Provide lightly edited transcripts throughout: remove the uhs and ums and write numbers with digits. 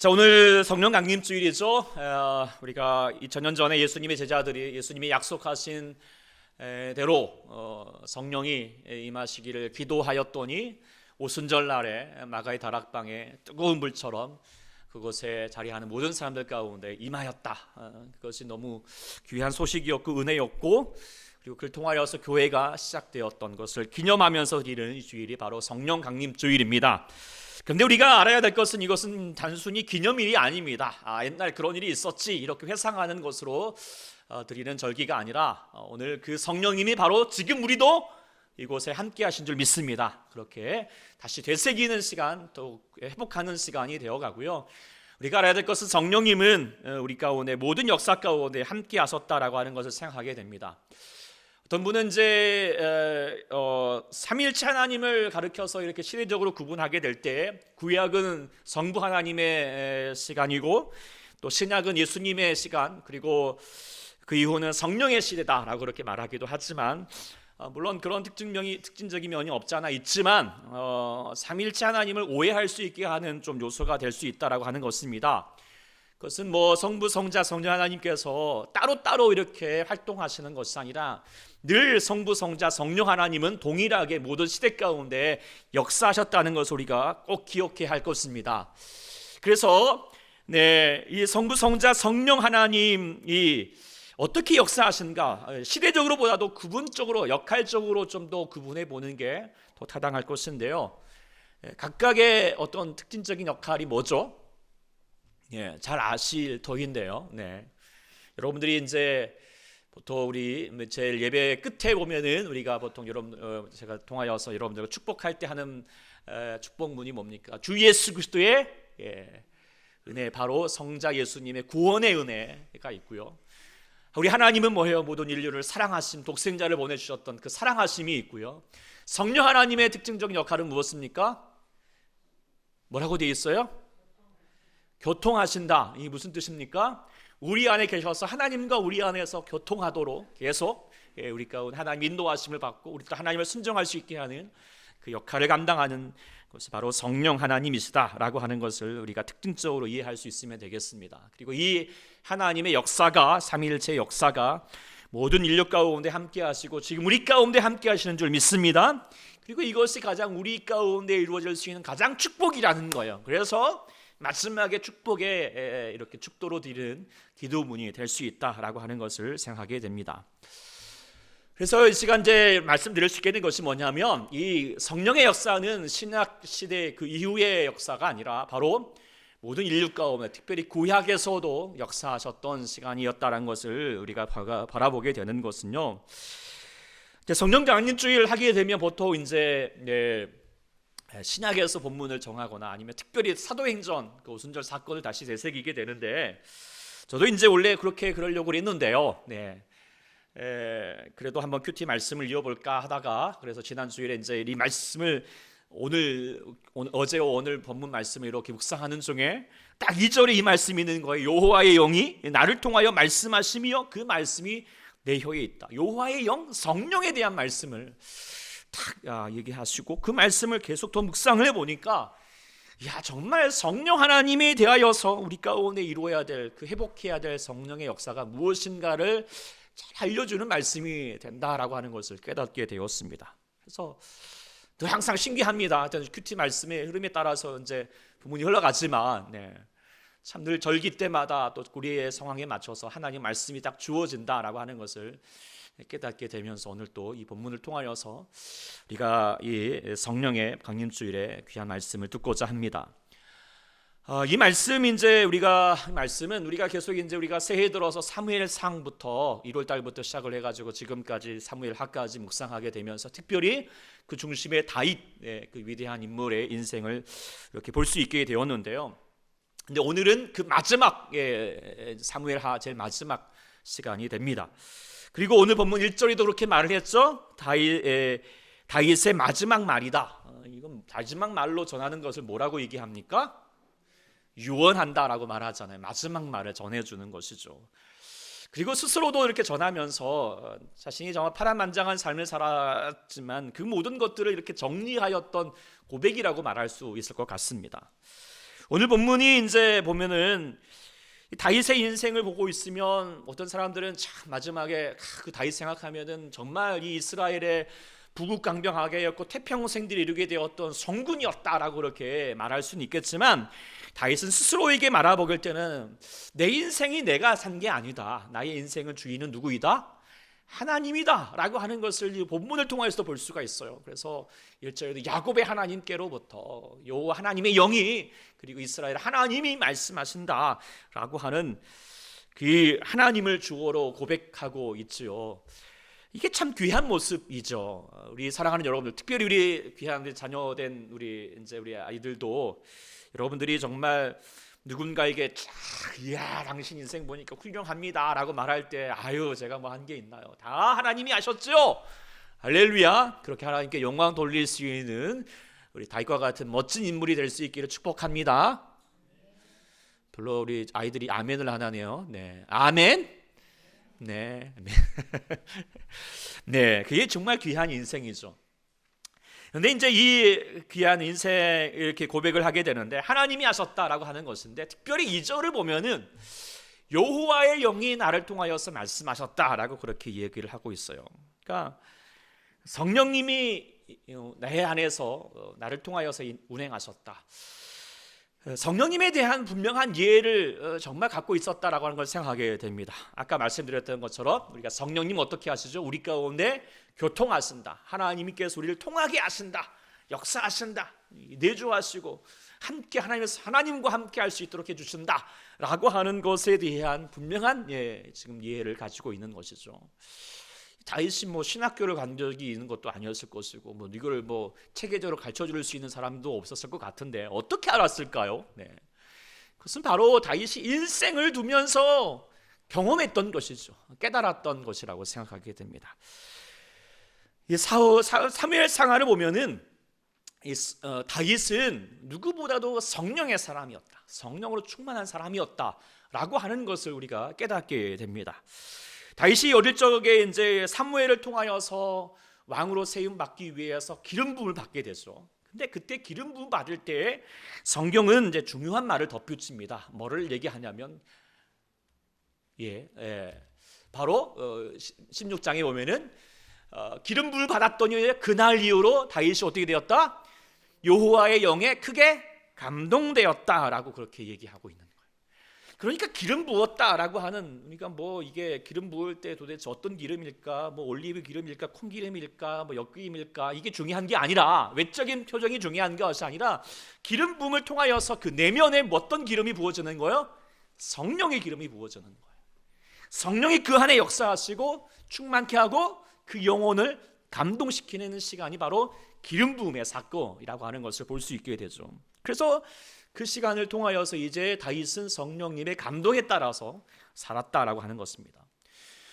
자, 오늘 성령 강림주일이죠. 우리가 2000년 전에 예수님의 제자들이 예수님이 약속하신 대로 성령이 임하시기를 기도하였더니 오순절 날에 마가의 다락방에 뜨거운 불처럼 그곳에 자리하는 모든 사람들 가운데 임하였다. 그것이 너무 귀한 소식이었고 은혜였고, 그리고 그를 통하여서 교회가 시작되었던 것을 기념하면서 드리는 주일이 바로 성령 강림주일입니다. 그런데 우리가 알아야 될 것은 이것은 단순히 기념일이 아닙니다. 옛날 그런 일이 있었지 이렇게 회상하는 것으로 드리는 절기가 아니라 오늘 그 성령님이 바로 지금 우리도 이곳에 함께 하신 줄 믿습니다. 그렇게 다시 되새기는 시간, 또 회복하는 시간이 되어가고요. 우리가 알아야 될 것은 성령님은 우리 가운데 모든 역사 가운데 함께 하셨다라고 하는 것을 생각하게 됩니다. 어떤 분은 이제 삼위일체 하나님을 가르쳐서 이렇게 시대적으로 구분하게 될 때 구약은 성부 하나님의 시간이고 또 신약은 예수님의 시간, 그리고 그 이후는 성령의 시대다라고 그렇게 말하기도 하지만, 물론 그런 특징적인 면이 없지 않아 있지만 삼위일체 하나님을 오해할 수 있게 하는 좀 요소가 될 수 있다라고 하는 것입니다. 그것은 성부, 성자, 성령 하나님께서 따로따로 이렇게 활동하시는 것이 아니라 늘 성부, 성자, 성령 하나님은 동일하게 모든 시대 가운데 역사하셨다는 것을 우리가 꼭 기억해야 할 것입니다. 그래서 이 성부, 성자, 성령 하나님이 어떻게 역사하신가, 시대적으로 보다도 구분적으로, 역할적으로 좀 더 구분해 보는 게 더 타당할 것인데요. 각각의 어떤 특징적인 역할이 뭐죠? 잘 아실 터인데요. 여러분들이 이제 보통 우리 제일 예배 끝에 보면은 우리가 보통 제가 통하여서 여러분들과 축복할 때 하는 축복문이 뭡니까? 주 예수 그리스도의 은혜, 바로 성자 예수님의 구원의 은혜가 있고요. 우리 하나님은 뭐예요? 모든 인류를 사랑하신 독생자를 보내주셨던 그 사랑하심이 있고요. 성령 하나님의 특징적인 역할은 무엇입니까? 뭐라고 되어 있어요? 교통하신다. 이게 무슨 뜻입니까? 우리 안에 계셔서 하나님과 우리 안에서 교통하도록 계속 우리 가운데 하나님 인도하심을 받고 우리도 하나님을 순종할 수 있게 하는 그 역할을 감당하는 것이 바로 성령 하나님이시다라고 하는 것을 우리가 특징적으로 이해할 수 있으면 되겠습니다. 그리고 이 하나님의 역사가, 삼위일체의 역사가 모든 인류 가운데 함께 하시고 지금 우리 가운데 함께 하시는 줄 믿습니다. 그리고 이것이 가장 우리 가운데 이루어질 수 있는 가장 축복이라는 거예요. 그래서 마지막에 축복에 이렇게 축도로 드리는 기도문이 될 수 있다라고 하는 것을 생각하게 됩니다. 그래서 이 시간 이제 말씀드릴 수 있게 된 것이 뭐냐면, 이 성령의 역사는 신약 시대 그 이후의 역사가 아니라 바로 모든 인류 가운데 특별히 구약에서도 역사하셨던 시간이었다는 것을 우리가 바라보게 되는 것은요. 성령 강림주일 하게 되면 보통 이제 신약에서 본문을 정하거나 아니면 특별히 사도행전 그 오순절 사건을 다시 되새기게 되는데, 저도 이제 원래 그렇게 그러려고 했는데요. 그래도 한번 큐티 말씀을 이어볼까 하다가, 그래서 지난 주일에 이제 이 말씀을 어제와 오늘 본문 말씀을 이렇게 묵상하는 중에 딱 2절에 이 말씀이 있는 거예요. 여호와의 영이 나를 통하여 말씀하시며 그 말씀이 내 혀에 있다. 여호와의 영, 성령에 대한 말씀을 딱 얘기하시고 그 말씀을 계속 더 묵상을 해보니까, 정말 성령 하나님에 대하여서 우리 가운데 이루어야 될, 그 회복해야 될 성령의 역사가 무엇인가를 잘 알려주는 말씀이 된다라고 하는 것을 깨닫게 되었습니다. 그래서 늘 항상 신기합니다. 큐티 말씀의 흐름에 따라서 이제 부문이 흘러가지만, 참 늘 절기 때마다 또 우리의 상황에 맞춰서 하나님 말씀이 딱 주어진다라고 하는 것을 깨닫게 되면서 오늘 또 이 본문을 통하여서 우리가 이 성령의 강림주일에 귀한 말씀을 듣고자 합니다. 이 말씀은 우리가 계속 이제 우리가 새해 들어서 사무엘상부터 1월 달부터 시작을 해가지고 지금까지 사무엘하까지 묵상하게 되면서 특별히 그 중심에 다윗, 그 위대한 인물의 인생을 이렇게 볼 수 있게 되었는데요. 근데 오늘은 그 마지막 사무엘하 제일 마지막 시간이 됩니다. 그리고 오늘 본문 1절에도 그렇게 말을 했죠. 다윗의 마지막 말이다. 이건 마지막 말로 전하는 것을 뭐라고 얘기합니까? 유언한다라고 말하잖아요. 마지막 말을 전해주는 것이죠. 그리고 스스로도 이렇게 전하면서 자신이 정말 파란만장한 삶을 살았지만 그 모든 것들을 이렇게 정리하였던 고백이라고 말할 수 있을 것 같습니다. 오늘 본문이 이제 보면은 다윗의 인생을 보고 있으면 어떤 사람들은 참 마지막에 그 다윗 생각하면은 정말 이 이스라엘의 부국강병하게였고 태평생들이 이루게 되었던 성군이었다라고 그렇게 말할 수는 있겠지만, 다윗은 스스로에게 말해보길 때는 내 인생이 내가 산 게 아니다, 나의 인생은 주인은 누구이다? 하나님이다 라고 하는 것을 이 본문을 통해서 볼 수가 있어요. 그래서 1절에도 야곱의 하나님께로부터 요 하나님의 영이, 그리고 이스라엘 하나님이 말씀하신다 라고 하는 그 하나님을 주어로 고백하고 있지요. 이게 참 귀한 모습이죠. 우리 사랑하는 여러분들, 특별히 우리 귀한 자녀된 우리 아이들도, 여러분들이 정말 누군가에게 이야 당신 인생 보니까 훌륭합니다 라고 말할 때, 아유 제가 뭐 한 게 있나요? 다 하나님이 아셨죠? 할렐루야. 그렇게 하나님께 영광 돌릴 수 있는 우리 다윗과 같은 멋진 인물이 될 수 있기를 축복합니다. 별로 우리 아이들이 아멘을 안 하네요. 네, 아멘. 네, 네, 그게 정말 귀한 인생이죠. 근데 이제 이 귀한 인생 이렇게 고백을 하게 되는데, 하나님이 하셨다라고 하는 것인데, 특별히 2절을 보면은 여호와의 영이 나를 통하여서 말씀하셨다라고 그렇게 얘기를 하고 있어요. 그러니까 성령님이 내 안에서 나를 통하여서 운행하셨다. 성령님에 대한 분명한 이해를 정말 갖고 있었다라고 하는 걸 생각하게 됩니다. 아까 말씀드렸던 것처럼 우리가 성령님 어떻게 하시죠? 우리 가운데 교통하신다. 하나님께서 우리를 통하게 하신다. 역사하신다. 내주하시고 함께 하나님과 함께 할 수 있도록 해주신다 라고 하는 것에 대한 분명한 지금 이해를 가지고 있는 것이죠. 다윗이 뭐 신학교를 간 적이 있는 것도 아니었을 것이고, 뭐 이걸 뭐 체계적으로 가르쳐 줄 수 있는 사람도 없었을 것 같은데 어떻게 알았을까요? 네. 그것은 바로 다윗이 일생을 두면서 경험했던 것이죠. 깨달았던 것이라고 생각하게 됩니다. 이 사무엘상하를 보면은 다윗은 누구보다도 성령의 사람이었다, 성령으로 충만한 사람이었다라고 하는 것을 우리가 깨닫게 됩니다. 다윗이 어릴 적에 이제 사무엘을 통하여서 왕으로 세움 받기 위해서 기름 부음을 받게 되죠. 근데 그때 기름 부음 받을 때 성경은 이제 중요한 말을 덧붙입니다. 뭐를 얘기하냐면 바로 16장에 보면은 기름 부음을 받았더니 그날 이후로 다윗이 어떻게 되었다? 여호와의 영에 크게 감동되었다라고 그렇게 얘기하고 있는 거예요. 그러니까 기름 부었다라고 하는, 그러니까 뭐 이게 기름 부을 때 도대체 어떤 기름일까? 뭐 올리브 기름일까? 콩기름일까? 뭐 엿기름일까? 이게 중요한 게 아니라, 외적인 표정이 중요한 것이 아니라, 기름 부음을 통하여서 그 내면에 어떤 기름이 부어지는 거예요? 성령의 기름이 부어지는 거예요. 성령이 그 안에 역사하시고 충만케 하고 그 영혼을 감동시키는 시간이 바로 기름 부음의 사건이라고 하는 것을 볼 수 있게 되죠. 그래서 그 시간을 통하여서 이제 다윗은 성령님의 감동에 따라서 살았다라고 하는 것입니다.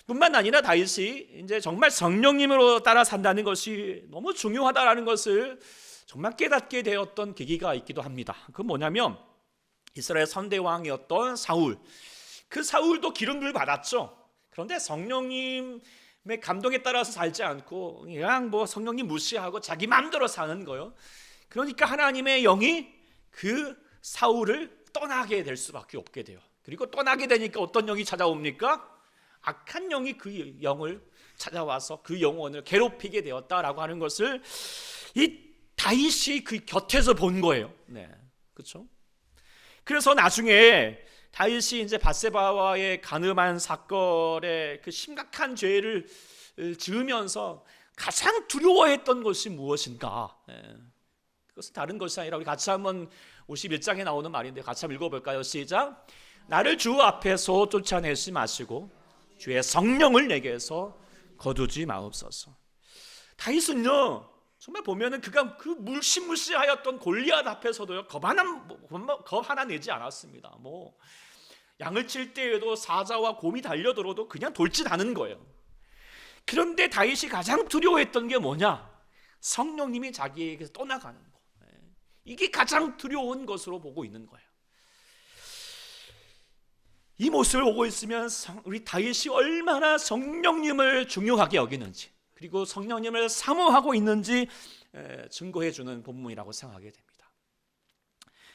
뿐만 아니라 다윗이 이제 정말 성령님으로 따라 산다는 것이 너무 중요하다라는 것을 정말 깨닫게 되었던 계기가 있기도 합니다. 그건 뭐냐면 이스라엘 선대왕이었던 사울, 그 사울도 기름을 받았죠. 그런데 성령님의 감동에 따라서 살지 않고 그냥 뭐 성령님 무시하고 자기 마음대로 사는 거예요. 그러니까 하나님의 영이 그 사울을 떠나게 될 수밖에 없게 돼요. 그리고 떠나게 되니까 어떤 영이 찾아옵니까? 악한 영이 그 영을 찾아와서 그 영혼을 괴롭히게 되었다라고 하는 것을 이 다윗이 그 곁에서 본 거예요. 네, 그렇죠? 그래서 나중에 다윗이 이제 밧세바와의 간음한 사건의 그 심각한 죄를 지으면서 가장 두려워했던 것이 무엇인가? 그것은 다른 것이 아니라, 우리 같이 한번 51장에 나오는 말인데 같이 한번 읽어볼까요? 시작. 나를 주 앞에서 쫓아내지 마시고 주의 성령을 내게서 거두지 마옵소서. 다윗은요, 정말 보면은 그가 그 물씬물씬하였던 골리앗 앞에서도요 겁 하나 내지 않았습니다. 뭐 양을 칠 때에도 사자와 곰이 달려들어도 그냥 돌진하는 거예요. 그런데 다윗이 가장 두려워했던 게 뭐냐? 성령님이 자기에게서 떠나가는 거. 이게 가장 두려운 것으로 보고 있는 거예요. 이 모습을 보고 있으면 우리 다윗이 얼마나 성령님을 중요하게 여기는지, 그리고 성령님을 사모하고 있는지 증거해 주는 본문이라고 생각하게 됩니다.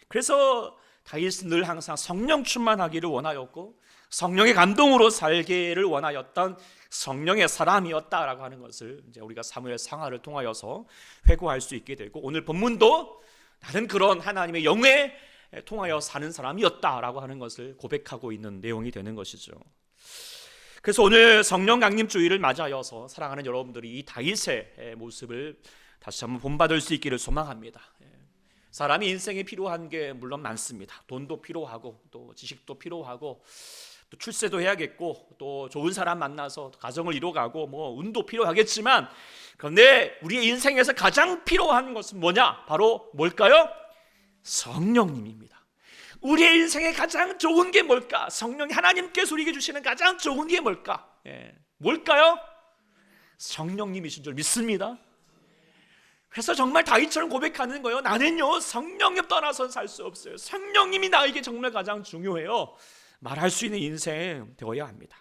그래서 다윗은 늘 항상 성령 충만하기를 원하였고 성령의 감동으로 살기를 원하였던 성령의 사람이었다라고 하는 것을 이제 우리가 사무엘 상하를 통하여서 회고할 수 있게 되고, 오늘 본문도 나는 그런 하나님의 영에 통하여 사는 사람이었다라고 하는 것을 고백하고 있는 내용이 되는 것이죠. 그래서 오늘 성령 강림 주일을 맞이하여서 사랑하는 여러분들이 이 다윗의 모습을 다시 한번 본받을 수 있기를 소망합니다. 사람이 인생에 필요한 게 물론 많습니다. 돈도 필요하고 또 지식도 필요하고 또 출세도 해야겠고 또 좋은 사람 만나서 가정을 이뤄가고 뭐 운도 필요하겠지만, 그런데 우리의 인생에서 가장 필요한 것은 뭐냐? 바로 뭘까요? 성령님입니다. 우리의 인생에 가장 좋은 게 뭘까? 성령이 하나님께서 우리에게 주시는 가장 좋은 게 뭘까? 뭘까요? 성령님이신 줄 믿습니다. 그래서 정말 다윗처럼 고백하는 거예요. 나는요 성령님 떠나서는 살 수 없어요. 성령님이 나에게 정말 가장 중요해요. 말할 수 있는 인생 되어야 합니다.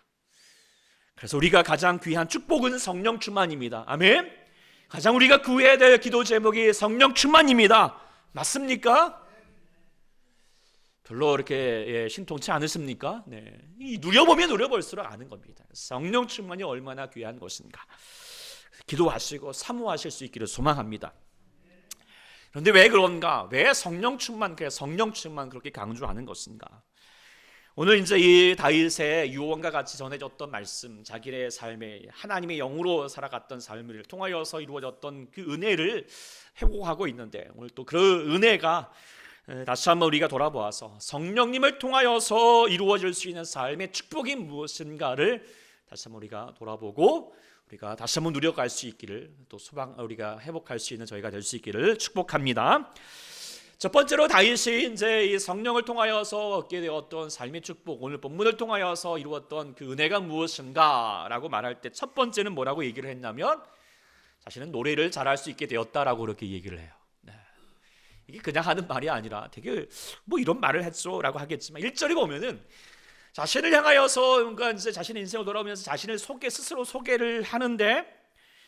그래서 우리가 가장 귀한 축복은 성령 충만입니다. 아멘. 가장 우리가 구해야 될 기도 제목이 성령 충만입니다. 맞습니까? 별로 이렇게 신통치 않으십니까? 네. 누려보면 누려볼수록 아는 겁니다. 성령 충만이 얼마나 귀한 것인가. 기도하시고 사모하실 수 있기를 소망합니다. 그런데 왜 그런가? 왜 성령 충만 그렇게 강조하는 것인가? 오늘 이제 이 다윗의 유언과 같이 전해졌던 말씀, 자기의 삶에 하나님의 영으로 살아갔던 삶을 통하여서 이루어졌던 그 은혜를 회고하고 있는데, 오늘 또 그 은혜가 다시 한번 우리가 돌아보아서 성령님을 통하여서 이루어질 수 있는 삶의 축복이 무엇인가를 다시 한번 우리가 돌아보고 우리가 다시 한번 누려갈 수 있기를, 또 우리가 회복할 수 있는 저희가 될 수 있기를 축복합니다. 첫 번째로 다윗이 이제 이 성령을 통하여서 얻게 되었던 삶의 축복, 오늘 본문을 통하여서 이루었던 그 은혜가 무엇인가라고 말할 때 첫 번째는 뭐라고 얘기를 했냐면, 자신은 노래를 잘할 수 있게 되었다라고 그렇게 얘기를 해요. 이게 그냥 하는 말이 아니라 되게 뭐 이런 말을 했죠라고 하겠지만, 1절에 보면은 자신을 향하여서 그러니까 이제 자신의 인생을 돌아오면서 자신을 스스로 소개를 하는데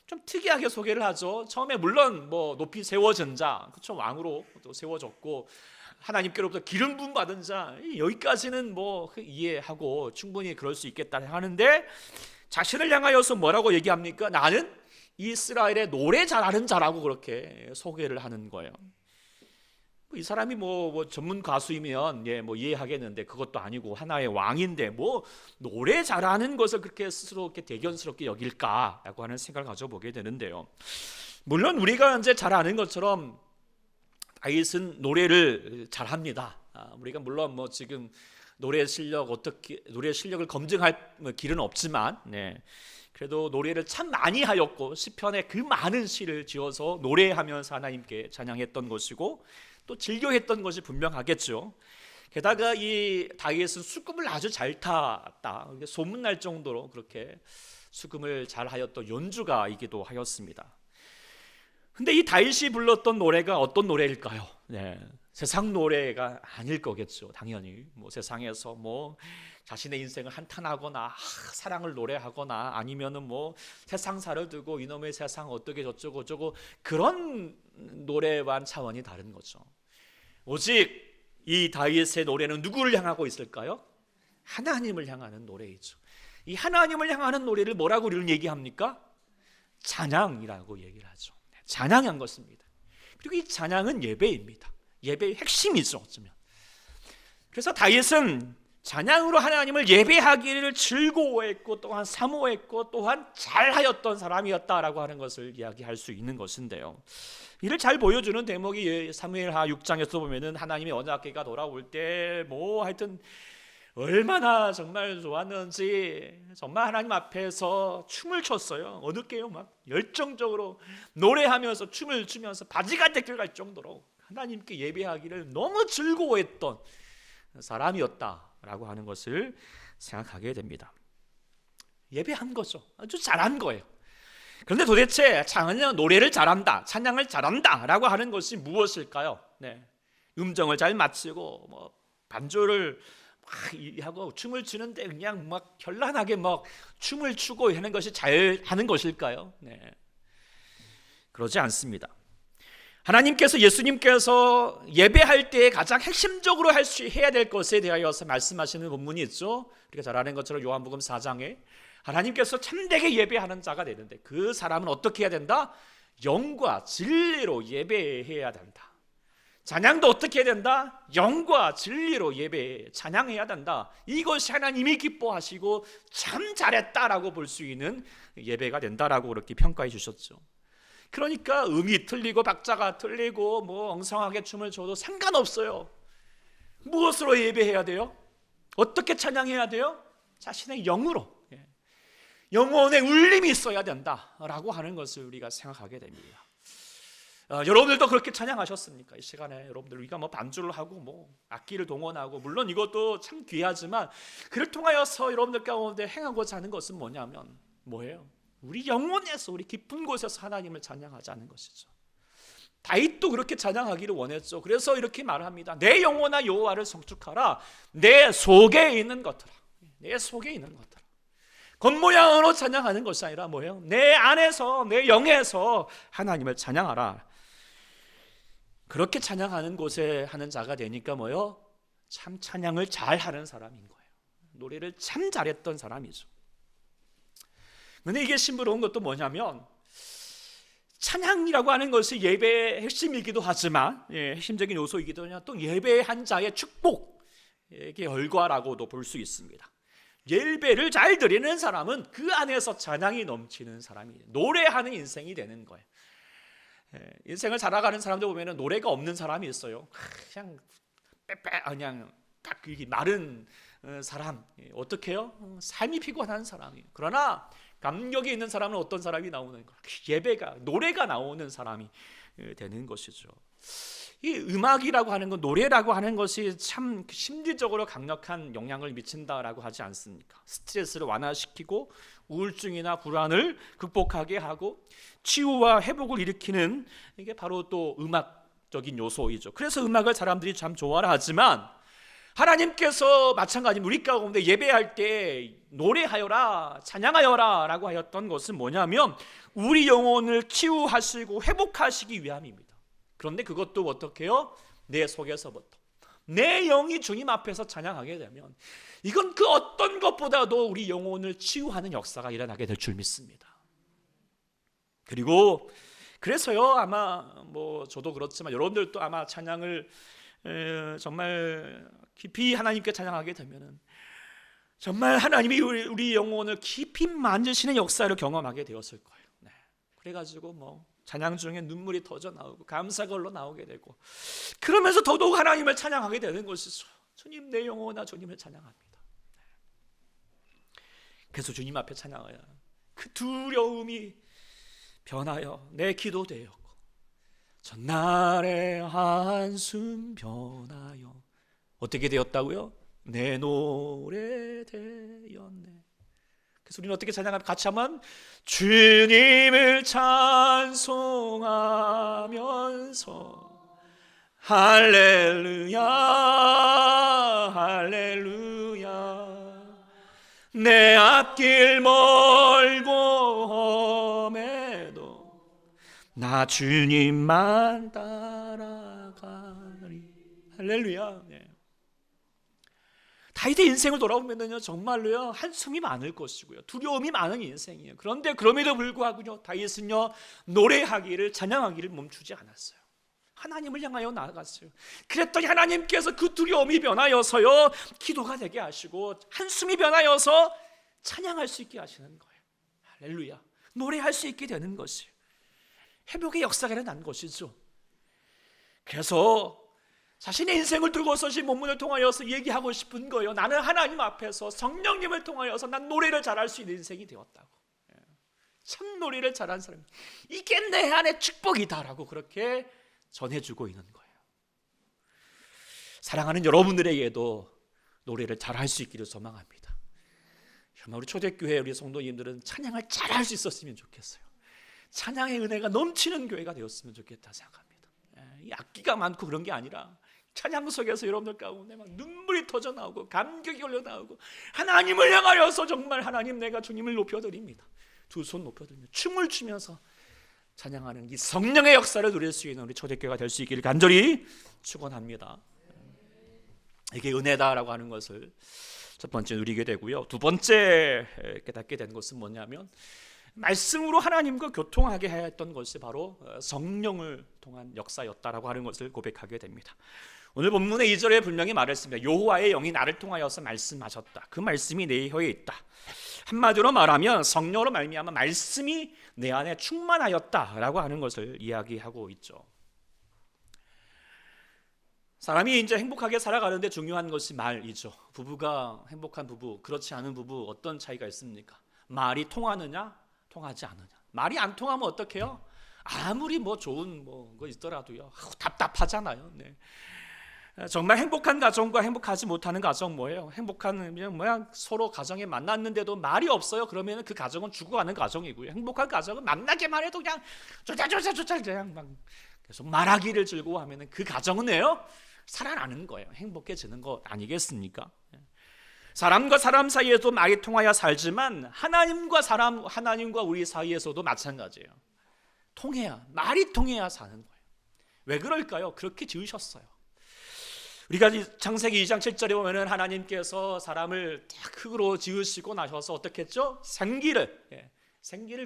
좀 특이하게 소개를 하죠. 처음에 물론 뭐 높이 세워진 자, 그렇죠, 왕으로 또 세워졌고 하나님께로부터 기름 부음 받은 자, 여기까지는 뭐 이해하고 충분히 그럴 수 있겠다 하는데, 자신을 향하여서 뭐라고 얘기합니까? 나는 이스라엘의 노래 잘하는 자라고 그렇게 소개를 하는 거예요. 이 사람이 뭐 전문 가수이면 뭐 이해하겠는데, 그것도 아니고 하나의 왕인데 뭐 노래 잘하는 것을 그렇게 스스로 이렇게 대견스럽게 여길까라고 하는 생각을 가져보게 되는데요. 물론 우리가 이제 잘 아는 것처럼 다윗은 노래를 잘합니다. 우리가 물론 뭐 지금 노래 실력을 검증할 길은 없지만, 그래도 노래를 참 많이 하였고 시편에 그 많은 시를 지어서 노래하면서 하나님께 찬양했던 것이고 또 즐겨했던 것이 분명하겠죠. 게다가 이 다윗은 수금을 아주 잘 탔다, 소문날 정도로 그렇게 수금을 잘 하였던 연주가이기도 하였습니다. 근데 이 다윗이 불렀던 노래가 어떤 노래일까요? 세상 노래가 아닐 거겠죠. 당연히 뭐 세상에서 뭐 자신의 인생을 한탄하거나 사랑을 노래하거나 아니면은 뭐 세상사를 두고 이놈의 세상 어떻게 저쩌고 저쩌고 그런 노래와는 차원이 다른 거죠. 오직 이 다윗의 노래는 누구를 향하고 있을까요? 하나님을 향하는 노래이죠. 이 하나님을 향하는 노래를 뭐라고 우리는 얘기합니까? 찬양이라고 얘기를 하죠. 찬양한 것입니다. 그리고 이 찬양은 예배입니다. 예배의 핵심이죠, 어쩌면. 그래서 다윗은 찬양으로 하나님을 예배하기를 즐거워했고 또한 사모했고 또한 잘하였던 사람이었다라고 하는 것을 이야기할 수 있는 것인데요. 이를 잘 보여주는 대목이 사무엘하 6장에서 보면은 하나님의 언약궤가 돌아올 때 뭐 하여튼 얼마나 정말 좋았는지 정말 하나님 앞에서 춤을 췄어요. 어둡게요, 막 열정적으로 노래하면서 춤을 추면서 바지가 떼껴갈 정도로 하나님께 예배하기를 너무 즐거워했던 사람이었다라고 하는 것을 생각하게 됩니다. 예배한 거죠. 아주 잘한 거예요. 그런데 도대체 노래를 잘한다, 찬양을 잘한다라고 하는 것이 무엇일까요? 음정을 잘 맞추고 뭐 반주를 막 하고 춤을 추는데 그냥 막 현란하게 막 춤을 추고 하는 것이 잘하는 것일까요? 그러지 않습니다. 하나님께서 예수님께서 예배할 때 가장 핵심적으로 해야 될 것에 대하여서 말씀하시는 본문이 있죠. 우리가 잘 아는 것처럼 요한복음 4장에 하나님께서 참되게 예배하는 자가 되는데 그 사람은 어떻게 해야 된다? 영과 진리로 예배해야 된다. 찬양도 어떻게 해야 된다? 영과 진리로 찬양해야 된다. 이것이 하나님이 기뻐하시고 참 잘했다라고 볼 수 있는 예배가 된다라고 그렇게 평가해 주셨죠. 그러니까 음이 틀리고 박자가 틀리고 뭐 엉성하게 춤을 춰도 상관없어요. 무엇으로 예배해야 돼요? 어떻게 찬양해야 돼요? 자신의 영으로, 영혼의 울림이 있어야 된다라고 하는 것을 우리가 생각하게 됩니다. 여러분들도 그렇게 찬양하셨습니까? 이 시간에 여러분들 우리가 뭐 반주를 하고 뭐 악기를 동원하고 물론 이것도 참 귀하지만 그를 통하여서 여러분들 가운데 행하고자 하는 것은 뭐냐면 뭐예요? 우리 영혼에서 우리 깊은 곳에서 하나님을 찬양하자는 것이죠. 다윗도 그렇게 찬양하기를 원했죠. 그래서 이렇게 말합니다. 내 영혼아 여호와를 성축하라. 내 속에 있는 것들아. 내 속에 있는 것들아. 겉모양으로 찬양하는 것이 아니라 뭐예요? 내 안에서 내 영에서 하나님을 찬양하라. 그렇게 찬양하는 곳에 하는 자가 되니까 뭐예요? 참 찬양을 잘하는 사람인 거예요. 노래를 참 잘했던 사람이죠. 근데 이게 심부러운 것도 뭐냐면 찬양이라고 하는 것이 예배의 핵심이기도 하지만 핵심적인 요소이기도 하냐 또 예배한 자의 축복의 결과라고도 볼 수 있습니다. 예배를 잘 드리는 사람은 그 안에서 찬양이 넘치는 사람이 노래하는 인생이 되는 거예요. 인생을 살아가는 사람들 보면 노래가 없는 사람이 있어요. 그냥 빼빼 그냥 딱 마른 사람. 어떻게 해요? 삶이 피곤한 사람이. 그러나 감격이 있는 사람은 어떤 사람이 나오는 거야? 예배가 노래가 나오는 사람이 되는 것이죠. 이 음악이라고 하는 건 노래라고 하는 것이 참 심리적으로 강력한 영향을 미친다라고 하지 않습니까? 스트레스를 완화시키고 우울증이나 불안을 극복하게 하고 치유와 회복을 일으키는 이게 바로 또 음악적인 요소이죠. 그래서 음악을 사람들이 참 좋아를 하지만 하나님께서 마찬가지로 우리 가운데 예배할 때 노래하여라 찬양하여라 라고 하였던 것은 뭐냐면 우리 영혼을 치유하시고 회복하시기 위함입니다. 그런데 그것도 어떻게 해요? 내 속에서부터 내 영이 주님 앞에서 찬양하게 되면 이건 그 어떤 것보다도 우리 영혼을 치유하는 역사가 일어나게 될 줄 믿습니다. 그리고 그래서요 아마 뭐 저도 그렇지만 여러분들도 아마 찬양을 정말 깊이 하나님께 찬양하게 되면은 정말 하나님이 우리 영혼을 깊이 만지시는 역사를 경험하게 되었을 거예요. 네. 그래가지고 뭐 찬양 중에 눈물이 터져 나오고 감사걸로 나오게 되고 그러면서 더더욱 하나님을 찬양하게 되는 것이죠. 주님 내 영혼아 주님을 찬양합니다. 그래서 주님 앞에 찬양하여 그 두려움이 변하여 내 기도 되었고 전날의 한숨 변하여 어떻게 되었다고요? 내 노래 되었네. 그래서 우리는 어떻게 찬양하면 같이 한번 주님을 찬송하면서 할렐루야 할렐루야 내 앞길 멀고 험해도 나 주님만 따라가리. 할렐루야. 네. 다윗의 인생을 돌아보면요 정말로요 한숨이 많을 것이고요 두려움이 많은 인생이에요. 그런데 그럼에도 불구하고요 다윗은요 노래하기를 찬양하기를 멈추지 않았어요. 하나님을 향하여 나아갔어요. 그랬더니 하나님께서 그 두려움이 변하여서요 기도가 되게 하시고 한숨이 변하여서 찬양할 수 있게 하시는 거예요. 할렐루야. 노래할 수 있게 되는 것이에요. 회복의 역사가 일어난 것이죠. 그래서 자신의 인생을 두고서 이 본문을 통하여서 얘기하고 싶은 거예요. 나는 하나님 앞에서 성령님을 통하여서 난 노래를 잘할 수 있는 인생이 되었다고. 참 노래를 잘하는 사람 이게 내 안의 축복이다라고 그렇게 전해주고 있는 거예요. 사랑하는 여러분들에게도 노래를 잘할 수 있기를 소망합니다. 정말 우리 초대교회 우리 성도님들은 찬양을 잘할 수 있었으면 좋겠어요. 찬양의 은혜가 넘치는 교회가 되었으면 좋겠다 생각합니다. 이 악기가 많고 그런 게 아니라 찬양 속에서 여러분들 가운데 막 눈물이 터져 나오고 감격이 흘러 나오고 하나님을 향하여서 정말 하나님 내가 주님을 높여드립니다. 두 손 높여드리며 춤을 추면서 찬양하는 이 성령의 역사를 누릴 수 있는 우리 초대교회가 될 수 있기를 간절히 축원합니다. 이게 은혜다라고 하는 것을 첫 번째 누리게 되고요. 두 번째 깨닫게 된 것은 뭐냐면 말씀으로 하나님과 교통하게 했던 것이 바로 성령을 통한 역사였다라고 하는 것을 고백하게 됩니다. 오늘 본문의 2절에 분명히 말했습니다. 여호와의 영이 나를 통하여서 말씀하셨다. 그 말씀이 내 혀에 있다. 한마디로 말하면 성령으로 말미암아 말씀이 내 안에 충만하였다라고 하는 것을 이야기하고 있죠. 사람이 이제 행복하게 살아가는데 중요한 것이 말이죠. 부부가 행복한 부부, 그렇지 않은 부부 어떤 차이가 있습니까? 말이 통하느냐, 통하지 않느냐. 말이 안 통하면 어떡해요? 아무리 뭐 좋은 거 있더라도요. 답답하잖아요. 네. 정말 행복한 가정과 행복하지 못하는 가정 뭐예요? 행복한 뭐야? 서로 가정에 만났는데도 말이 없어요. 그러면 그 가정은 죽어가는 가정이고요. 행복한 가정은 만나기만 해도 그냥 조잘조잘조잘 그냥 막 계속 말하기를 즐거워하면 그 가정은 왜요? 살아나는 거예요. 행복해지는 거 아니겠습니까? 사람과 사람 사이에도 말이 통하여 살지만 하나님과 우리 사이에서도 마찬가지예요. 말이 통해야 사는 거예요. 왜 그럴까요? 그렇게 지으셨어요. 우리가 창세기 2장 7절에 보면은 하나님께서 사람을 딱 흙으로 지으시고 나셔서 어떻게 했죠? 생기를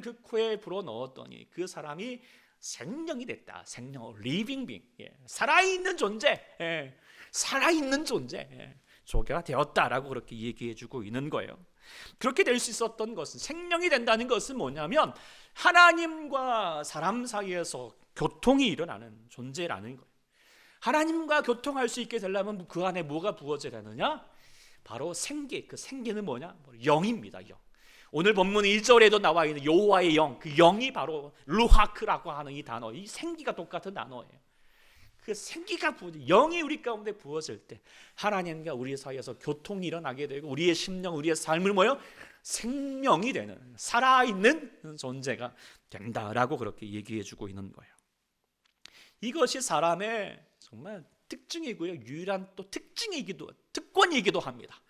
그 코에 불어 넣었더니 그 사람이 생명이 됐다. 생명, 리빙 빙, 살아있는 존재, 살아있는 존재, 조개가 되었다라고 그렇게 얘기해주고 있는 거예요. 그렇게 될 수 있었던 것은, 생명이 된다는 것은 뭐냐면 하나님과 사람 사이에서 교통이 일어나는 존재라는 거예요. 하나님과 교통할 수 있게 되려면 그 안에 뭐가 부어져야 되느냐? 바로 생기, 그 생기는 뭐냐? 영입니다. 영. 오늘 본문 1절에도 나와 있는 여호와의 영, 그 영이 바로 루하크라고 하는 이 단어, 이 생기가 똑같은 단어예요. 그 생기가 영이 우리 가운데 부어질 때 하나님과 우리 사이에서 교통이 일어나게 되고 우리의 심령, 우리의 삶을 생명이 되는, 살아있는 존재가 된다라고 그렇게 얘기해주고 있는 거예요. 이것이 사람의 정말 특징이고요, 유일한 또 특권이기도 합니다.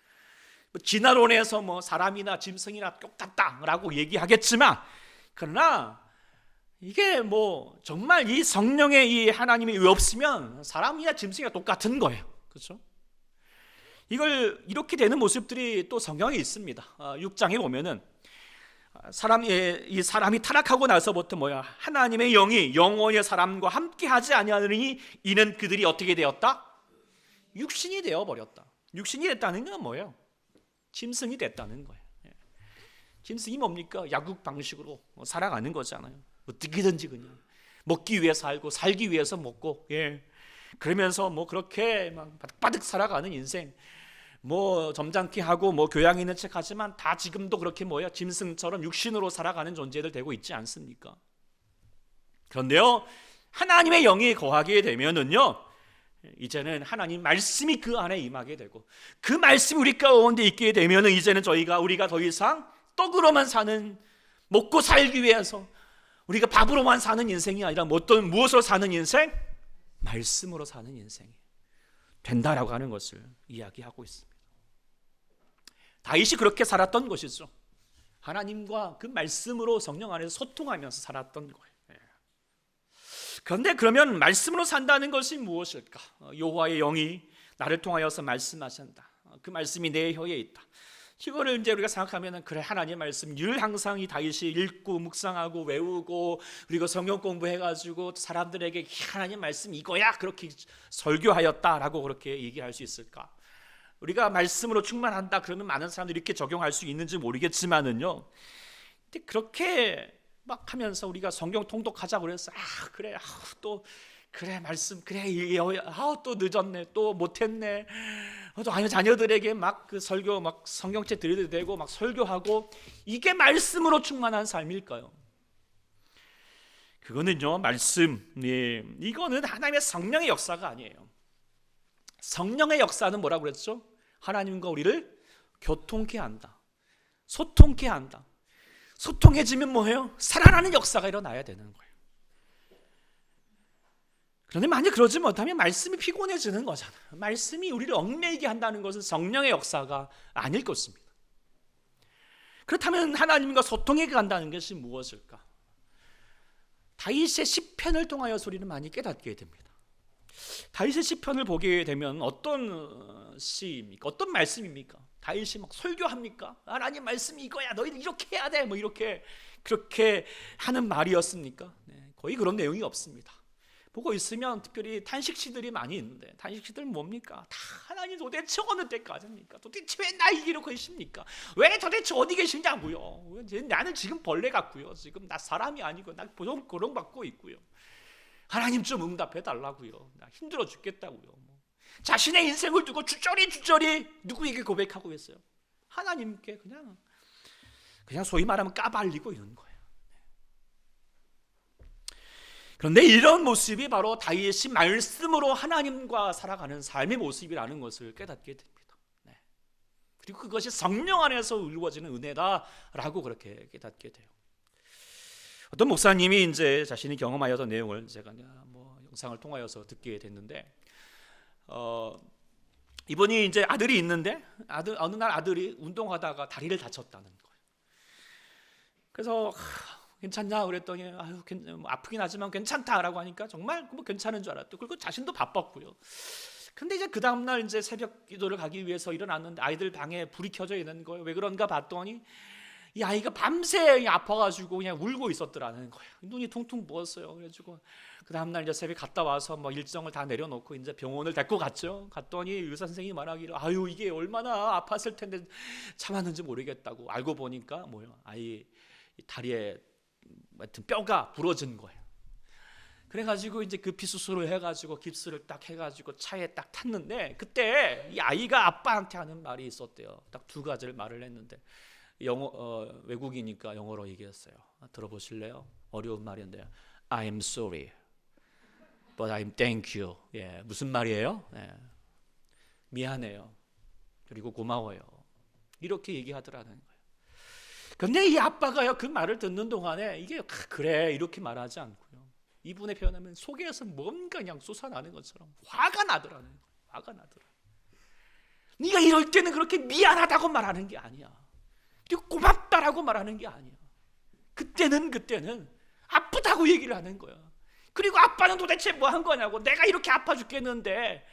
진화론에서 사람이나 짐승이나 똑같다라고 얘기하겠지만, 그러나 이게 정말 이 성령의 이 하나님이 없으면 사람이나 짐승이나 똑같은 거예요. 그렇죠? 이걸 이렇게 되는 모습들이 또 성경에 있습니다. 6장에 보면은 이 사람이 타락하고 나서부터 하나님의 영이 영원히 사람과 함께하지 아니하느니 이는 그들이 어떻게 되었다? 육신이 되어 버렸다. 육신이 됐다는 건 뭐예요? 짐승이 됐다는 거예요. 짐승이 뭡니까? 야국 방식으로 살아가는 거잖아요. 어떻게든지 그냥 먹기 위해 살기 위해서 먹고, 그러면서 그렇게 막 바득바득 살아가는 인생. 점잖게 하고 교양 있는 척 하지만 다 지금도 그렇게 짐승처럼 육신으로 살아가는 존재들 되고 있지 않습니까? 그런데요, 하나님의 영이 거하게 되면은요, 이제는 하나님 말씀이 그 안에 임하게 되고 그 말씀이 우리 가운데 있게 되면은 이제는 우리가 더 이상 떡으로만 사는, 먹고 살기 위해서 우리가 밥으로만 사는 인생이 아니라 무엇으로 사는 인생? 말씀으로 사는 인생이 된다라고 하는 것을 이야기하고 있습니다. 다윗이 그렇게 살았던 것이죠. 하나님과 그 말씀으로 성령 안에서 소통하면서 살았던 거예요. 그런데 그러면 말씀으로 산다는 것이 무엇일까? 여호와의 영이 나를 통하여서 말씀하신다. 그 말씀이 내 혀에 있다. 이거를 이제 우리가 생각하면은 그래, 하나님의 말씀 늘 항상 이 다윗이 읽고 묵상하고 외우고 그리고 성경 공부해가지고 사람들에게 하나님 말씀 이거야 그렇게 설교하였다라고 그렇게 얘기할 수 있을까? 우리가 말씀으로 충만한다 그러면 많은 사람들이 이렇게 적용할 수 있는지 모르겠지만은요. 근데 그렇게 막 하면서 우리가 성경 통독하자고 그래서 그래, 또 그래 말씀 그래, 또 늦었네, 또 못했네. 또 아니 자녀들에게 막 그 설교 막 성경책 들려도 되고 막 설교하고, 이게 말씀으로 충만한 삶일까요? 그거는요, 이거는 하나님의 성령의 역사가 아니에요. 성령의 역사는 뭐라고 그랬죠? 하나님과 우리를 교통케 한다, 소통케 한다. 소통해지면 뭐예요? 살아나는 역사가 일어나야 되는 거예요. 그런데 만약 그러지 못하면 말씀이 피곤해지는 거잖아요. 말씀이 우리를 얽매이게 한다는 것은 성령의 역사가 아닐 것입니다. 그렇다면 하나님과 소통해 간다는 것이 무엇일까? 다윗의 시편을 통하여서 우리는 많이 깨닫게 됩니다. 다윗의 시편을 보게 되면 어떤 시입니까? 어떤 말씀입니까? 다윗이 막 설교합니까? 하나님 말씀이 이거야, 너희들 이렇게 해야 돼, 뭐 이렇게 그렇게 하는 말이었습니까? 네, 거의 그런 내용이 없습니다. 보고 있으면 특별히 탄식시들이 많이 있는데, 탄식시들 뭡니까? 다 하나님 도대체 어느 때까지입니까? 도대체 왜 나 이기려고 계십니까? 왜 도대체 어디 계시냐고요? 나는 지금 벌레 같고요, 지금 나 사람이 아니고 나 고통받고 있고요, 하나님 좀 응답해 달라고요, 나 힘들어 죽겠다고요. 자신의 인생을 두고 주저리 누구에게 고백하고 있어요? 하나님께 그냥 소위 말하면 까발리고 있는 거예요. 그런데 이런 모습이 바로 다윗이 말씀으로 하나님과 살아가는 삶의 모습이라는 것을 깨닫게 됩니다. 네. 그리고 그것이 성령 안에서 이루어지는 은혜다라고 그렇게 깨닫게 돼요. 어떤 목사님이 이제 자신이 경험하였던 내용을 제가 영상을 통하여서 듣게 됐는데, 이분이 이제 아들이 있는데 어느 날 아들이 운동하다가 다리를 다쳤다는 거예요. 그래서 괜찮냐 그랬더니 아프긴 하지만 괜찮다라고 하니까 정말 괜찮은 줄 알았대요. 그리고 자신도 바빴고요. 근데 이제 그 다음날 이제 새벽 기도를 가기 위해서 일어났는데 아이들 방에 불이 켜져 있는 거예요. 왜 그런가 봤더니 이 아이가 밤새 아파가지고 그냥 울고 있었더라는 거예요. 눈이 퉁퉁 부었어요. 그래가지고 그 다음날 이제 새벽 갔다 와서 일정을 다 내려놓고 이제 병원을 데리고 갔죠. 갔더니 의사 선생님이 말하기를 이게 얼마나 아팠을 텐데 참았는지 모르겠다고. 알고 보니까 아이 다리에 하여튼 뼈가 부러진 거예요. 그래가지고 이제 급히 수술을 해가지고 깁스를 딱 해가지고 차에 딱 탔는데, 그때 이 아이가 아빠한테 하는 말이 있었대요. 딱 두 가지를 말을 했는데, 외국이니까 영어로 얘기했어요. 들어보실래요? 어려운 말인데요. I'm sorry, but I'm thank you. 예, 무슨 말이에요? 예, 미안해요, 그리고 고마워요, 이렇게 얘기하더라는 거예요. 근데 이 아빠가요, 그 말을 듣는 동안에 이게 그래 이렇게 말하지 않고요, 이분의 표현하면 속에서 뭔가 그냥 솟아나는 것처럼 화가 나더라는 거예요. 화가 나더라. 네가 이럴 때는 그렇게 미안하다고 말하는 게 아니야, 그리고 고맙다라고 말하는 게 아니야. 그때는 아프다고 얘기를 하는 거야. 그리고 아빠는 도대체 뭐 한 거냐고. 내가 이렇게 아파 죽겠는데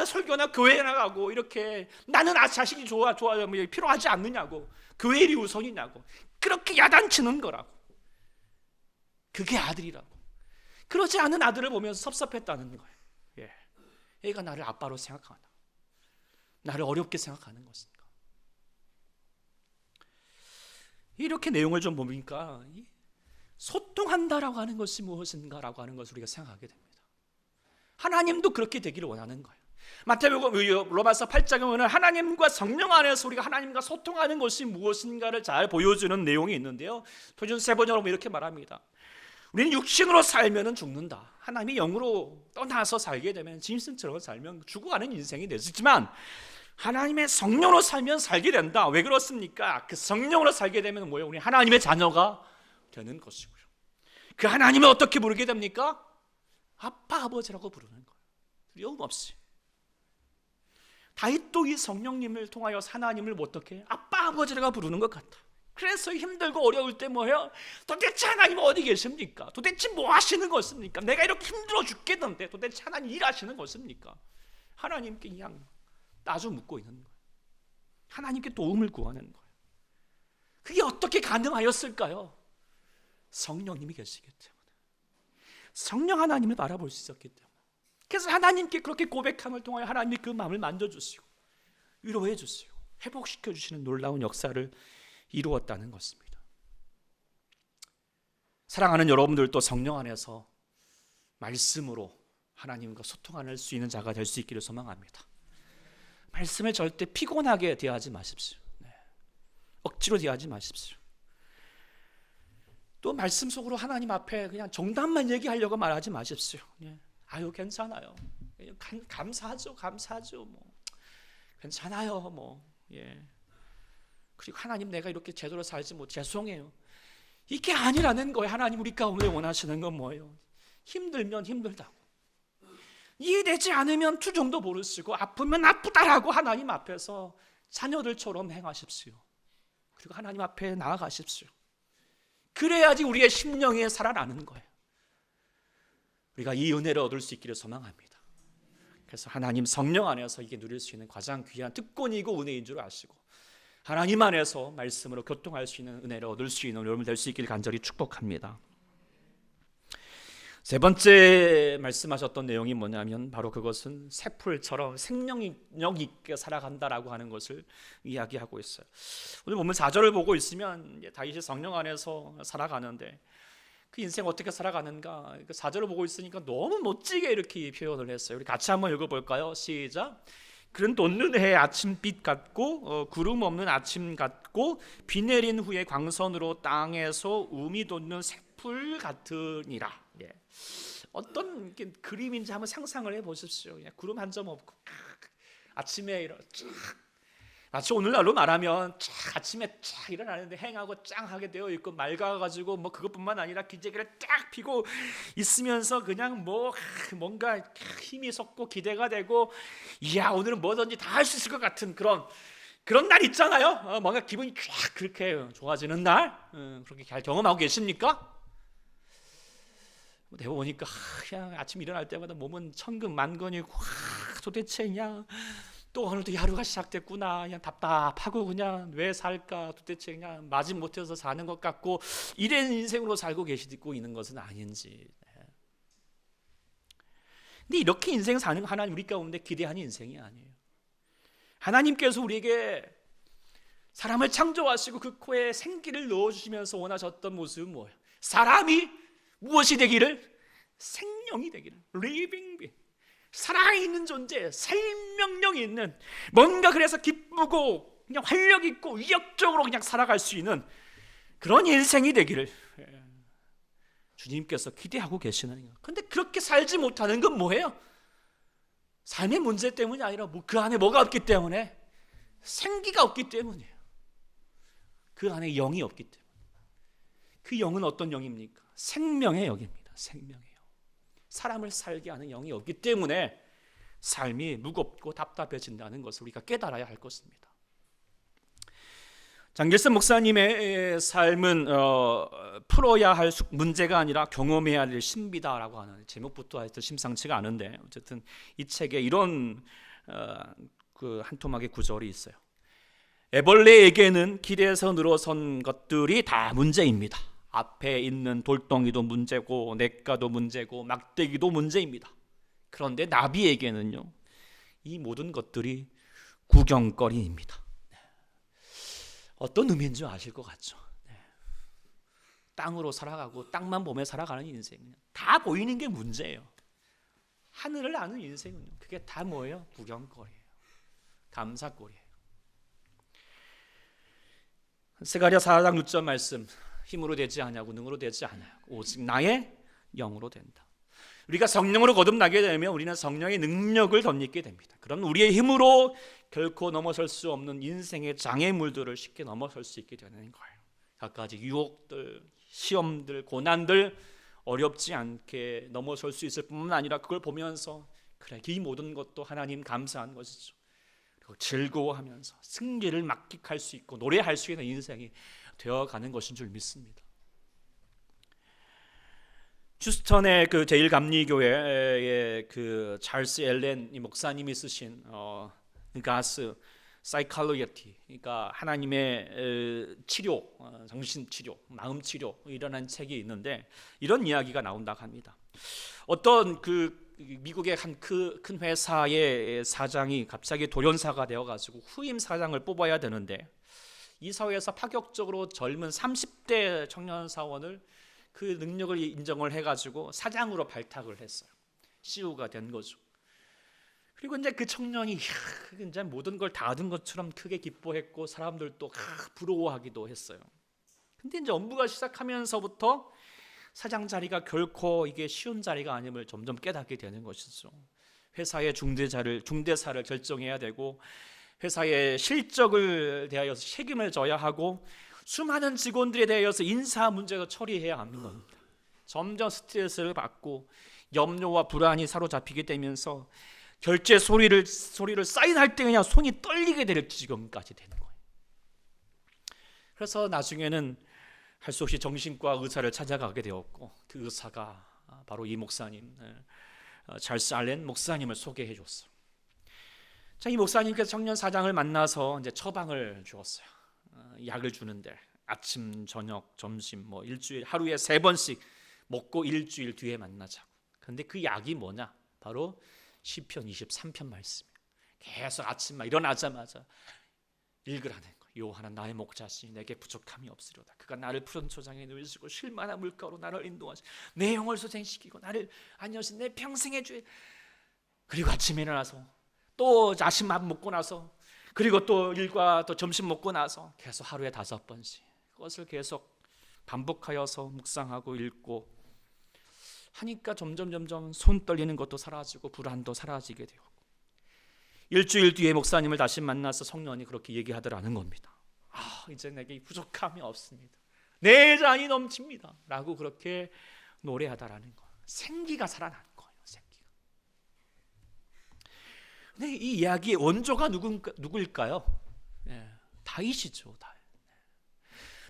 설교나 교회 나가고 이렇게 나는 자식이 좋아요 필요하지 않느냐고, 교회 일이 우선이냐고 그렇게 야단치는 거라고. 그게 아들이라고. 그러지 않은 아들을 보면서 섭섭했다는 거예요. 예, 얘가 나를 아빠로 생각하나, 나를 어렵게 생각하는 것인가. 이렇게 내용을 좀 보니까 소통한다라고 하는 것이 무엇인가라고 하는 것을 우리가 생각하게 됩니다. 하나님도 그렇게 되기를 원하는 거예요. 마태복음 로마서 8장에 보면 하나님과 성령 안에서 우리가 하나님과 소통하는 것이 무엇인가를 잘 보여주는 내용이 있는데요, 표준 세번역으로 이렇게 말합니다. 우리는 육신으로 살면 죽는다. 하나님이 영으로 떠나서 살게 되면 짐승처럼 살면 죽어가는 인생이 되지만 하나님의 성령으로 살면 살게 된다. 왜 그렇습니까? 그 성령으로 살게 되면 뭐예요? 우리 하나님의 자녀가 되는 것이고요. 그 하나님을 어떻게 부르게 됩니까? 아빠, 아버지라고 부르는 거예요. 두려움 없이. 다윗도 이 성령님을 통하여 하나님을 어떻게 아빠, 아버지라고 부르는 것 같아. 그래서 힘들고 어려울 때 뭐예요? 도대체 하나님 어디 계십니까? 도대체 뭐 하시는 것입니까? 내가 이렇게 힘들어 죽겠는데 도대체 하나님 일하시는 것입니까? 하나님께 그냥 따져 묻고 있는 거예요. 하나님께 도움을 구하는 거예요. 그게 어떻게 가능하였을까요? 성령님이 계시기 때문에, 성령 하나님을 바라볼 수 있었기 때문에. 그래서 하나님께 그렇게 고백함을 통하여 하나님이 그 마음을 만져주시고 위로해 주시고 회복시켜 주시는 놀라운 역사를 이루었다는 것입니다. 사랑하는 여러분들도 성령 안에서 말씀으로 하나님과 소통할 수 있는 자가 될 수 있기를 소망합니다. 말씀을 절대 피곤하게 대하지 마십시오. 네. 억지로 대하지 마십시오. 또 말씀 속으로 하나님 앞에 그냥 정답만 얘기하려고 말하지 마십시오. 네. 아유 괜찮아요, 감사하죠, 괜찮아요, 예. 그리고 하나님 내가 이렇게 제대로 살지 못, 죄송해요, 이게 아니라는 거예요. 하나님 우리 가운데 원하시는 건 뭐예요? 힘들면 힘들다고, 이해되지 않으면 투정도 모르시고, 아프면 아프다라고 하나님 앞에서 자녀들처럼 행하십시오. 그리고 하나님 앞에 나아가십시오. 그래야지 우리의 심령이 살아나는 거예요. 우리가 이 은혜를 얻을 수 있기를 소망합니다. 그래서 하나님 성령 안에서 이게 누릴 수 있는 가장 귀한 특권이고 은혜인 줄 아시고 하나님 안에서 말씀으로 교통할 수 있는 은혜를 얻을 수 있는 여러분 될 수 있기를 간절히 축복합니다. 세 번째 말씀하셨던 내용이 뭐냐면 바로 그것은 새풀처럼 생명력 있게 살아간다라고 하는 것을 이야기하고 있어요. 오늘 보면 4절을 보고 있으면 다윗이 성령 안에서 살아가는데 그 인생 어떻게 살아가는가 4절을 보고 있으니까 너무 멋지게 이렇게 표현을 했어요. 우리 같이 한번 읽어볼까요? 시작. 그는 돋는 해의 아침빛 같고 구름 없는 아침 같고 비 내린 후에 광선으로 땅에서 um이 돋는 새풀 같으니라. 예. 어떤 그림인지 한번 상상을 해보십시오. 그냥 구름 한 점 없고 아침에 이런 마치 오늘날로 말하면 아침에 일어나는데 행하고 짱하게 되어 있고 맑아가지고 뭐 그것뿐만 아니라 기재기를 딱 피고 있으면서 그냥 뭔가 힘이 솟고 기대가 되고 이야 오늘은 뭐든지 다 할 수 있을 것 같은 그런 날 있잖아요. 뭔가 기분이 쫙 그렇게 좋아지는 날 그렇게 잘 경험하고 계십니까? 내가 보니까 그냥 아침 일어날 때마다 몸은 천근만근이고 도대체 그냥 또 오늘도 하루가 시작됐구나 그냥 답답하고 그냥 왜 살까 도대체 그냥 마지못해서 사는 것 같고 이런 인생으로 살고 계시고 있는 것은 아닌지. 근데 이렇게 인생 사는 거 하나님 우리 가운데 기대하는 인생이 아니에요. 하나님께서 우리에게 사람을 창조하시고 그 코에 생기를 넣어주시면서 원하셨던 모습은 뭐예요? 사람이 무엇이 되기를? 생명이 되기를. living being. 살아있는 존재, 생명력이 있는 뭔가 그래서 기쁘고 그냥 활력 있고 위협적으로 그냥 살아갈 수 있는 그런 인생이 되기를 주님께서 기대하고 계시는 거예요. 그런데 그렇게 살지 못하는 건 뭐예요? 삶의 문제 때문이 아니라 그 안에 뭐가 없기 때문에 생기가 없기 때문이에요. 그 안에 영이 없기 때문에. 그 영은 어떤 영입니까? 생명의 영입니다. 생명의 영. 사람을 살게 하는 영이 없기 때문에 삶이 무겁고 답답해진다는 것을 우리가 깨달아야 할 것입니다. 장길선 목사님의 삶은 풀어야 할 문제가 아니라 경험해야 할 신비다라고 하는 제목부터 하여튼 심상치가 않은데 어쨌든 이 책에 이런 한 토막의 구절이 있어요. 애벌레에게는 길에서 늘어선 것들이 다 문제입니다. 앞에 있는 돌덩이도 문제고 냇가도 문제고 막대기도 문제입니다. 그런데 나비에게는요 이 모든 것들이 구경거리입니다. 어떤 의미인 줄 아실 것 같죠? 땅으로 살아가고 땅만 보며 살아가는 인생 다 보이는 게 문제예요. 하늘을 아는 인생은요 그게 다 뭐예요? 구경거리예요. 감사거리예요. 스가랴 4장 6절 말씀 힘으로 되지 않냐고 능으로 되지 않아요. 오직 나의 영으로 된다. 우리가 성령으로 거듭나게 되면 우리는 성령의 능력을 덧입게 됩니다. 그럼 우리의 힘으로 결코 넘어설 수 없는 인생의 장애물들을 쉽게 넘어설 수 있게 되는 거예요. 갖가지 유혹들, 시험들, 고난들 어렵지 않게 넘어설 수 있을 뿐만 아니라 그걸 보면서 그래 이 모든 것도 하나님 감사한 것이죠. 그리고 즐거워하면서 승리를 만끽할 수 있고 노래할 수 있는 인생이 되어가는 것인 줄 믿습니다. 휴스턴의 그 제1감리교회의 그 찰스 엘렌 목사님이 쓰신 가스 사이칼로이티, 그러니까 하나님의 치료, 정신 치료, 마음 치료 이런 책이 있는데 이런 이야기가 나온다고 합니다. 어떤 그 미국의 한 큰 회사의 사장이 갑자기 돌연사가 되어가지고 후임 사장을 뽑아야 되는데 이 사회에서 파격적으로 젊은 30대 청년 사원을 그 능력을 인정을 해가지고 사장으로 발탁을 했어요. CEO가 된 거죠. 그리고 이제 그 청년이 이제 모든 걸 다 얻은 것처럼 크게 기뻐했고 사람들도 부러워하기도 했어요. 근데 이제 업무가 시작하면서부터 사장 자리가 결코 이게 쉬운 자리가 아님을 점점 깨닫게 되는 것이죠. 회사의 중대사를 결정해야 되고 회사의 실적을 대하여서 책임을 져야 하고 수많은 직원들에 대하여서 인사 문제도 처리해야 하는 겁니다. 점점 스트레스를 받고 염려와 불안이 사로잡히게 되면서 결제 소리를 사인할 때 그냥 손이 떨리게 될 지경까지 되는 거예요. 그래서 나중에는 할 수 없이 정신과 의사를 찾아가게 되었고 그 의사가 바로 이 목사님, 찰스 알렌 목사님을 소개해 줬어요. 자, 이 목사님께서 청년 사장을 만나서 이제 처방을 주었어요. 약을 주는데 아침, 저녁, 점심 뭐 일주일 하루에 3번씩 먹고 일주일 뒤에 만나자고. 근데 그 약이 뭐냐? 바로 시편 23편 말씀이에요. 계속 아침만 일어나자마자 읽으라는 거예요. 여호와는 나의 목자시니 내게 부족함이 없으리로다. 그가 나를 푸른 초장에 누이시고 쉴 만한 물가로 나를 인도하시고 내 영을 소생시키고 나를 안녕하신 내 평생의 주에. 그리고 아침에 일어나서 또 아침 밥 먹고 나서 그리고 또 일과 또 점심 먹고 나서 계속 하루에 5번씩 그것을 계속 반복하여서 묵상하고 읽고 하니까 점점 손 떨리는 것도 사라지고 불안도 사라지게 되고, 일주일 뒤에 목사님을 다시 만나서 청년이 그렇게 얘기하더라는 겁니다. 이제 내게 부족함이 없습니다. 내 잔이 넘칩니다. 라고 그렇게 노래하다라는 거예요. 생기가 살아나는 거예요. 생기가. 근데 이 이야기의 원조가 누구일까요? 다윗이죠.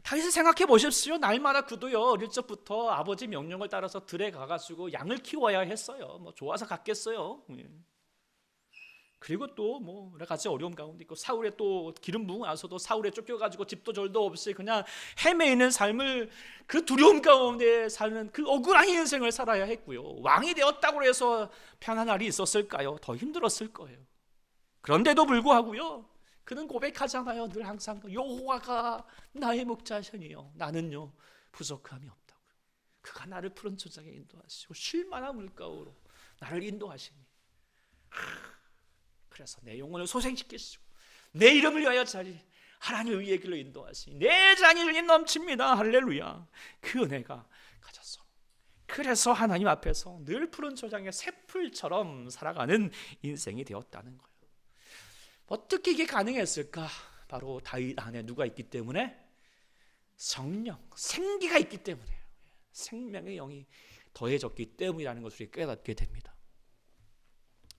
다윗을 생각해 보십시오. 날마다 그도요 어릴 적부터 아버지 명령을 따라서 들에 가가지고 양을 키워야 했어요. 뭐 좋아서 갔겠어요. 그리고 또 뭐 여러 가지 어려움 가운데 있고, 사울에 또 기름 부음 나서도 사울에 쫓겨가지고 집도 절도 없이 그냥 헤매이는 삶을, 그 두려움 가운데 사는 그 억울한 인생을 살아야 했고요. 왕이 되었다고 해서 편안한 날이 있었을까요? 더 힘들었을 거예요. 그런데도 불구하고요, 그는 고백하잖아요. 늘 항상 여호와가 나의 목자시니요 나는요 부족함이 없다고요. 그가 나를 푸른 초장에 인도하시고 쉴 만한 물가로 나를 인도하시니, 그래서 내 영혼을 소생시키시고 내 이름을 위하여 자리 하나님의 의의 길로 인도하시니 내 잔이 넘칩니다. 할렐루야. 그 은혜가 가졌어. 그래서 하나님 앞에서 늘 푸른 초장의 새풀처럼 살아가는 인생이 되었다는 거예요. 어떻게 이게 가능했을까? 바로 다윗 안에 누가 있기 때문에? 성령, 생기가 있기 때문에, 생명의 영이 더해졌기 때문이라는 것을 깨닫게 됩니다.